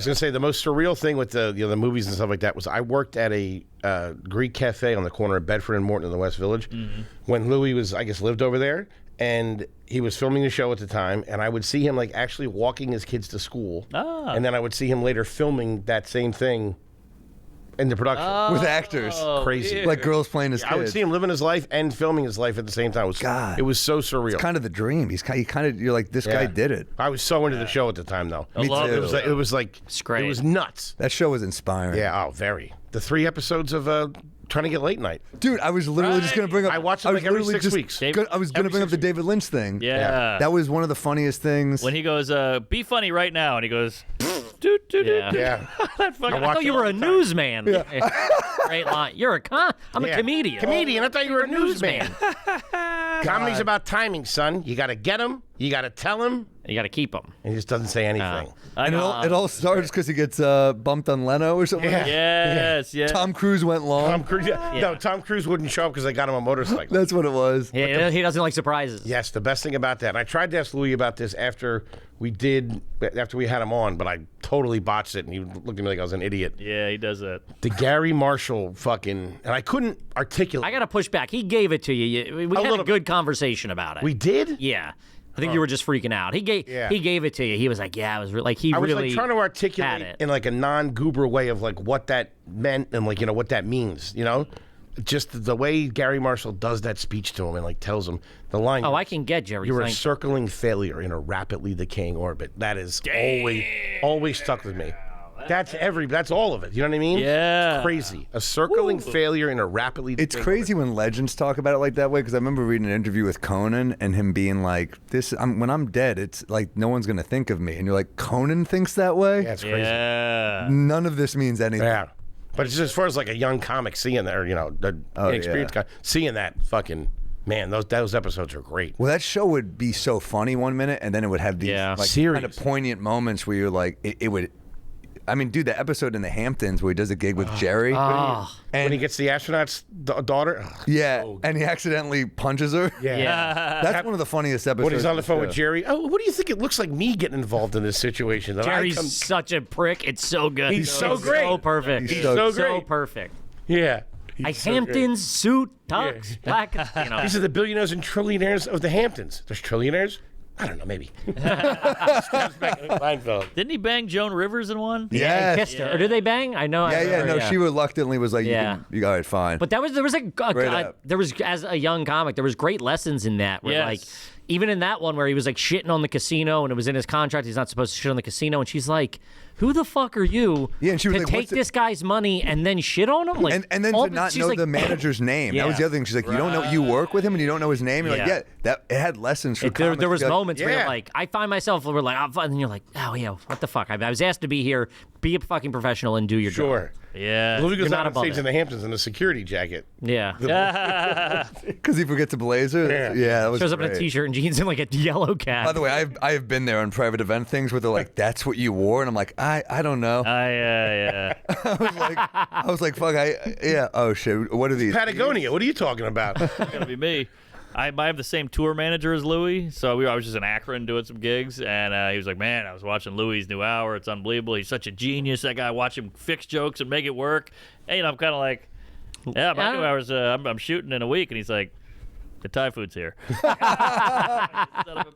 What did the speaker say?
was gonna say the most surreal thing with the movies and stuff like that was I worked at a Greek cafe on the corner of Bedford and Morton in the West Village when Louie was, I guess, lived over there, and he was filming the show at the time, and I would see him like actually walking his kids to school, and then I would see him later filming that same thing in the production with actors. Crazy, like girls playing his kids. I would see him living his life and filming his life at the same time. It was so surreal. It's kind of the dream. You're like, this guy did it. I was so into the show at the time, though. Me too. It was like it was nuts. That show was inspiring. Yeah, very. The 3 episodes of Trying to Get Late Night. Dude, I was literally just going to bring up... I watched it like every 6 weeks. I was going to bring up the David Lynch thing. Yeah. That was one of the funniest things. When he goes, be funny right now, and he goes... Yeah. I thought you were a newsman. Great line. You're I'm a comedian. Comedian. I thought you were a newsman. Comedy's about timing, son. You got to get him. You got to tell him. You got to keep him. And he just doesn't say anything. And it all starts because he gets bumped on Leno or something. Yes. Tom Cruise went long. No, Tom Cruise wouldn't show up because they got him a motorcycle. That's what it was. Yeah, he doesn't like surprises. Yes, the best thing about that. And I tried to ask Louie about this after we had him on, but I totally botched it, and he looked at me like I was an idiot. Yeah, he does that. The Gary Marshall and I couldn't articulate. I got to push back. He gave it to you. We had a good conversation about it. We did? Yeah. I think you were just freaking out. He gave it to you. He was like, "Yeah, it was like he really." I was like trying to articulate it in like a non-goober way of like what that meant and like what that means. Just the way Gary Marshall does that speech to him and like tells him the line. Oh, I can get Jerry. You're a circling failure in a rapidly decaying orbit. That is always stuck with me. That's all of it. You know what I mean? Yeah. It's crazy. A circling failure in a rapidly decaying It's crazy when legends talk about it like that way, because I remember reading an interview with Conan and him being like, when I'm dead, it's like no one's going to think of me. And you're like, Conan thinks that way? Yeah, it's crazy. Yeah. None of this means anything. Yeah. But it's just as far as like a young comic seeing that, or, the inexperienced guy, seeing that fucking... Man, those episodes are great. Well, that show would be so funny one minute, and then it would have these kind of poignant moments where you're like, it would... I mean, dude, the episode in the Hamptons where he does a gig with Jerry. And when he gets the astronaut's daughter. And he accidentally punches her. Yeah. That's one of the funniest episodes. When he's on the phone with Jerry. Oh, what do you think it looks like me getting involved in this situation? Jerry's such a prick. It's so good. He's so great. So perfect. He's so great. So perfect. Yeah. Hamptons, suit, tux, black, These are the billionaires and trillionaires of the Hamptons. There's trillionaires? I don't know, maybe. Didn't he bang Joan Rivers in one? Yeah, he kissed her. Or did they bang? I know. She reluctantly was like, you got it, fine. But there was as a young comic, there was great lessons in that. Where like, even in that one where he was like shitting on the casino and it was in his contract, he's not supposed to shit on the casino, and she's like, "Who the fuck are you and she was to take this guy's money and then shit on him?" Like, and then to not know the manager's name. That was the other thing. She's like, you don't know, you work with him and you don't know his name. You're like, that it had lessons for comics. There was moments where you're like, I find myself where like, and then you're like, oh yeah, what the fuck? I was asked to be here. Be a fucking professional and do your job. Yeah. Louie goes out on stage in the Hamptons in a security jacket. Yeah. Because he forgets a blazer. Yeah, that was shows up in a t-shirt and jeans and like a yellow cap. By the way, I have been there on private event things where they're like, "That's what you wore," and I'm like, I don't know. Yeah. I was like, fuck, oh shit, what are these? Patagonia, what are you talking about? It's gonna be me. I have the same tour manager as Louie, so I was just in Akron doing some gigs, and he was like, "Man, I was watching Louie's new hour. It's unbelievable. He's such a genius. That guy, watch him fix jokes and make it work." And I'm kind of like, "Yeah, my new hour's I'm shooting in a week," and he's like, "The Thai food's here." Son of a